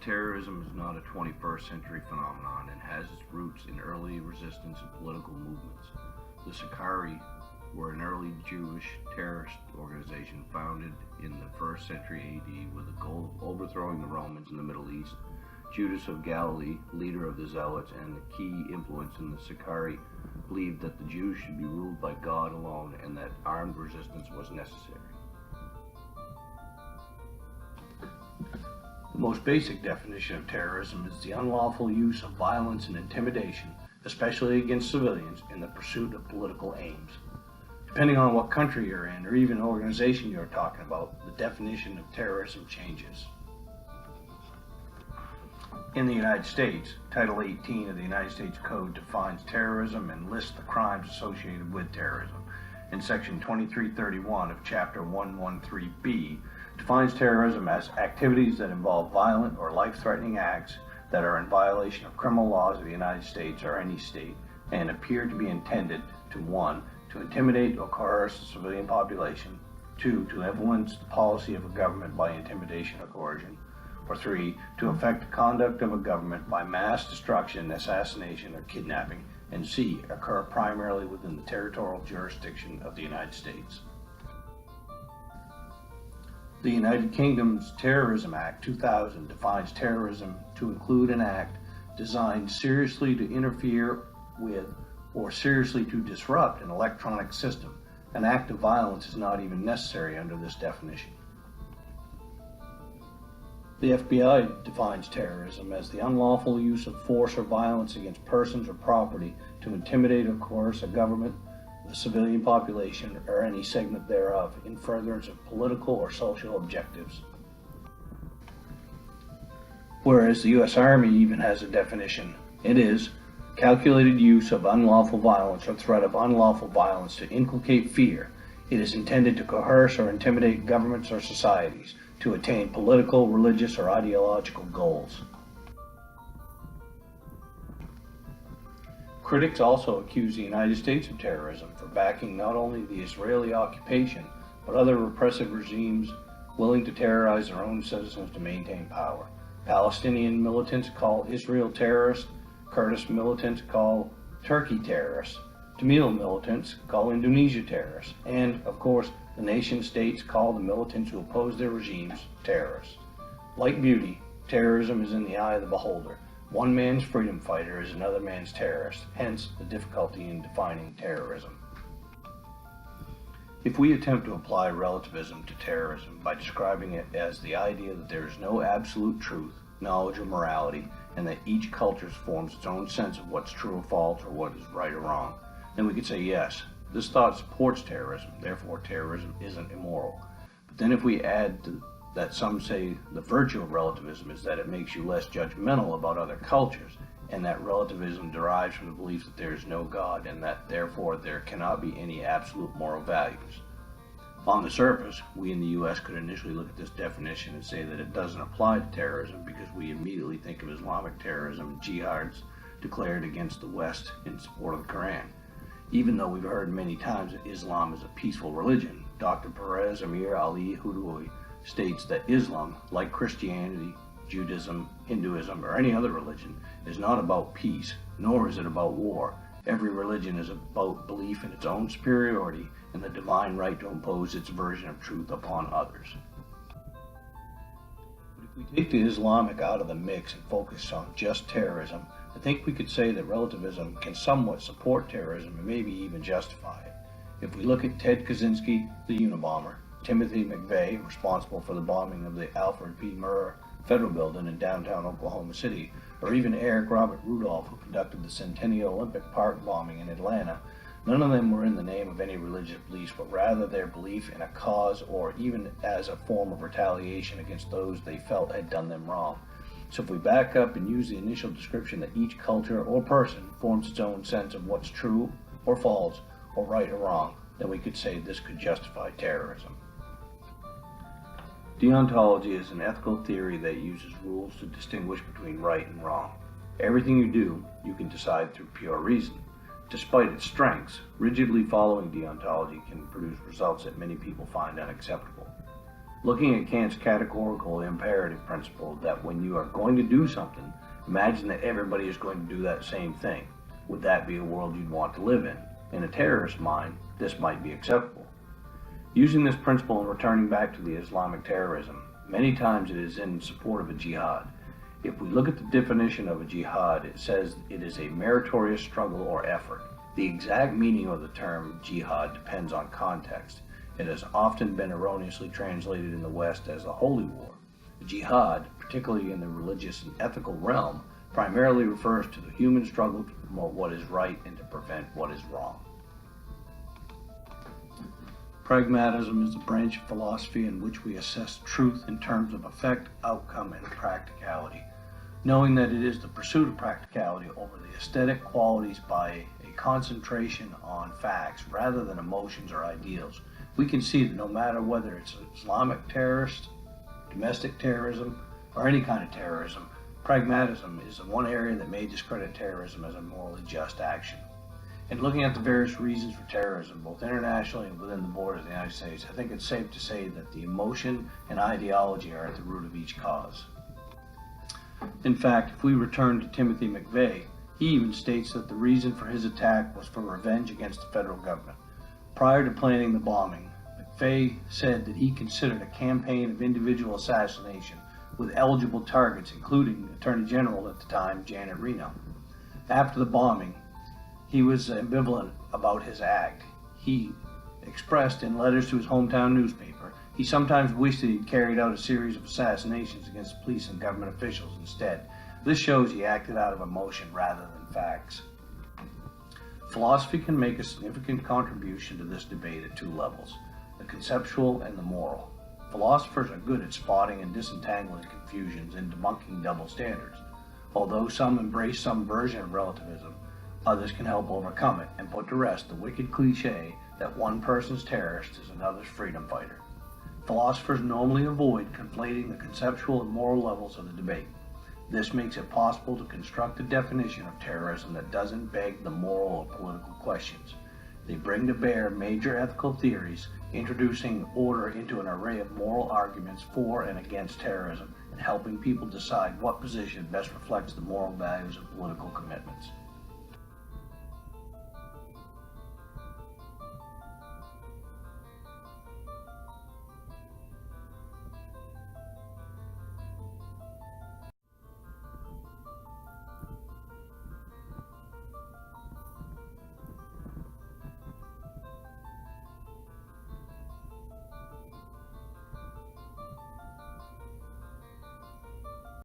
Terrorism is not a 21st century phenomenon and has its roots in early resistance and political movements. The Sicarii were an early Jewish terrorist organization founded in the 1st century AD with the goal of overthrowing the Romans in the Middle East. Judas of Galilee, leader of the Zealots and the key influence in the Sicarii, believed that the Jews should be ruled by God alone and that armed resistance was necessary. The most basic definition of terrorism is the unlawful use of violence and intimidation, especially against civilians, in the pursuit of political aims. Depending on what country you're in, or even organization you're talking about, the definition of terrorism changes. In the United States, Title 18 of the United States Code defines terrorism and lists the crimes associated with terrorism. In Section 2331 of Chapter 113B, defines terrorism as activities that involve violent or life-threatening acts that are in violation of criminal laws of the United States or any state and appear to be intended to 1. To intimidate or coerce the civilian population, 2. To influence the policy of a government by intimidation or coercion, or 3. To affect the conduct of a government by mass destruction, assassination, or kidnapping, and C. Occur primarily within the territorial jurisdiction of the United States. The United Kingdom's Terrorism Act 2000 defines terrorism to include an act designed seriously to interfere with or seriously to disrupt an electronic system. An act of violence is not even necessary under this definition. The FBI defines terrorism as the unlawful use of force or violence against persons or property to intimidate or coerce a government, the civilian population, or any segment thereof in furtherance of political or social objectives. Whereas the U.S. Army even has a definition. It is calculated use of unlawful violence or threat of unlawful violence to inculcate fear. It is intended to coerce or intimidate governments or societies to attain political, religious, or ideological goals. Critics also accuse the United States of terrorism for backing not only the Israeli occupation, but other repressive regimes willing to terrorize their own citizens to maintain power. Palestinian militants call Israel terrorists, Kurdish militants call Turkey terrorists, Tamil militants call Indonesia terrorists, and, of course, the nation-states call the militants who oppose their regimes terrorists. Like beauty, terrorism is in the eye of the beholder. One man's freedom fighter is another man's terrorist, hence the difficulty in defining terrorism. If we attempt to apply relativism to terrorism by describing it as the idea that there is no absolute truth, knowledge, or morality, and that each culture forms its own sense of what's true or false or what is right or wrong, then we could say yes, this thought supports terrorism, therefore terrorism isn't immoral. But then if we add to that some say the virtue of relativism is that it makes you less judgmental about other cultures, and that relativism derives from the belief that there is no God and that therefore there cannot be any absolute moral values. On the surface, we in the U.S. could initially look at this definition and say that it doesn't apply to terrorism because we immediately think of Islamic terrorism and jihads declared against the West in support of the Quran. Even though we've heard many times that Islam is a peaceful religion, Dr. Perez Amir Ali Hudui states that Islam, like Christianity, Judaism, Hinduism, or any other religion, is not about peace, nor is it about war. Every religion is about belief in its own superiority and the divine right to impose its version of truth upon others. But if we take the Islamic out of the mix and focus on just terrorism, I think we could say that relativism can somewhat support terrorism and maybe even justify it. If we look at Ted Kaczynski, the Unabomber, Timothy McVeigh, responsible for the bombing of the Alfred P. Murrah Federal Building in downtown Oklahoma City, or even Eric Robert Rudolph, who conducted the Centennial Olympic Park bombing in Atlanta, none of them were in the name of any religious beliefs, but rather their belief in a cause or even as a form of retaliation against those they felt had done them wrong. So if we back up and use the initial description that each culture or person forms its own sense of what's true or false or right or wrong, then we could say this could justify terrorism. Deontology is an ethical theory that uses rules to distinguish between right and wrong. Everything you do, you can decide through pure reason. Despite its strengths, rigidly following deontology can produce results that many people find unacceptable. Looking at Kant's categorical imperative principle that when you are going to do something, imagine that everybody is going to do that same thing. Would that be a world you'd want to live in? In a terrorist's mind, this might be acceptable. Using this principle and returning back to the Islamic terrorism, many times it is in support of a jihad. If we look at the definition of a jihad, it says it is a meritorious struggle or effort. The exact meaning of the term jihad depends on context. It has often been erroneously translated in the West as a holy war. A jihad, particularly in the religious and ethical realm, primarily refers to the human struggle to promote what is right and to prevent what is wrong. Pragmatism is a branch of philosophy in which we assess truth in terms of effect, outcome, and practicality, knowing that it is the pursuit of practicality over the aesthetic qualities by a concentration on facts rather than emotions or ideals. We can see that no matter whether it's Islamic terrorist, domestic terrorism, or any kind of terrorism, pragmatism is the one area that may discredit terrorism as a morally just action. In looking at the various reasons for terrorism, both internationally and within the borders of the United States, I think it's safe to say that the emotion and ideology are at the root of each cause. In fact, if we return to Timothy McVeigh, he even states that the reason for his attack was for revenge against the federal government. Prior to planning the bombing, McVeigh said that he considered a campaign of individual assassination with eligible targets, including Attorney General at the time, Janet Reno. After the bombing, he was ambivalent about his act. He expressed in letters to his hometown newspaper, he sometimes wished that he'd carried out a series of assassinations against police and government officials instead. This shows he acted out of emotion rather than facts. Philosophy can make a significant contribution to this debate at two levels, the conceptual and the moral. Philosophers are good at spotting and disentangling confusions and debunking double standards. Although some embrace some version of relativism, others can help overcome it and put to rest the wicked cliche that one person's terrorist is another's freedom fighter. Philosophers normally avoid conflating the conceptual and moral levels of the debate. This makes it possible to construct a definition of terrorism that doesn't beg the moral or political questions. They bring to bear major ethical theories, introducing order into an array of moral arguments for and against terrorism, and helping people decide what position best reflects the moral values of political commitments.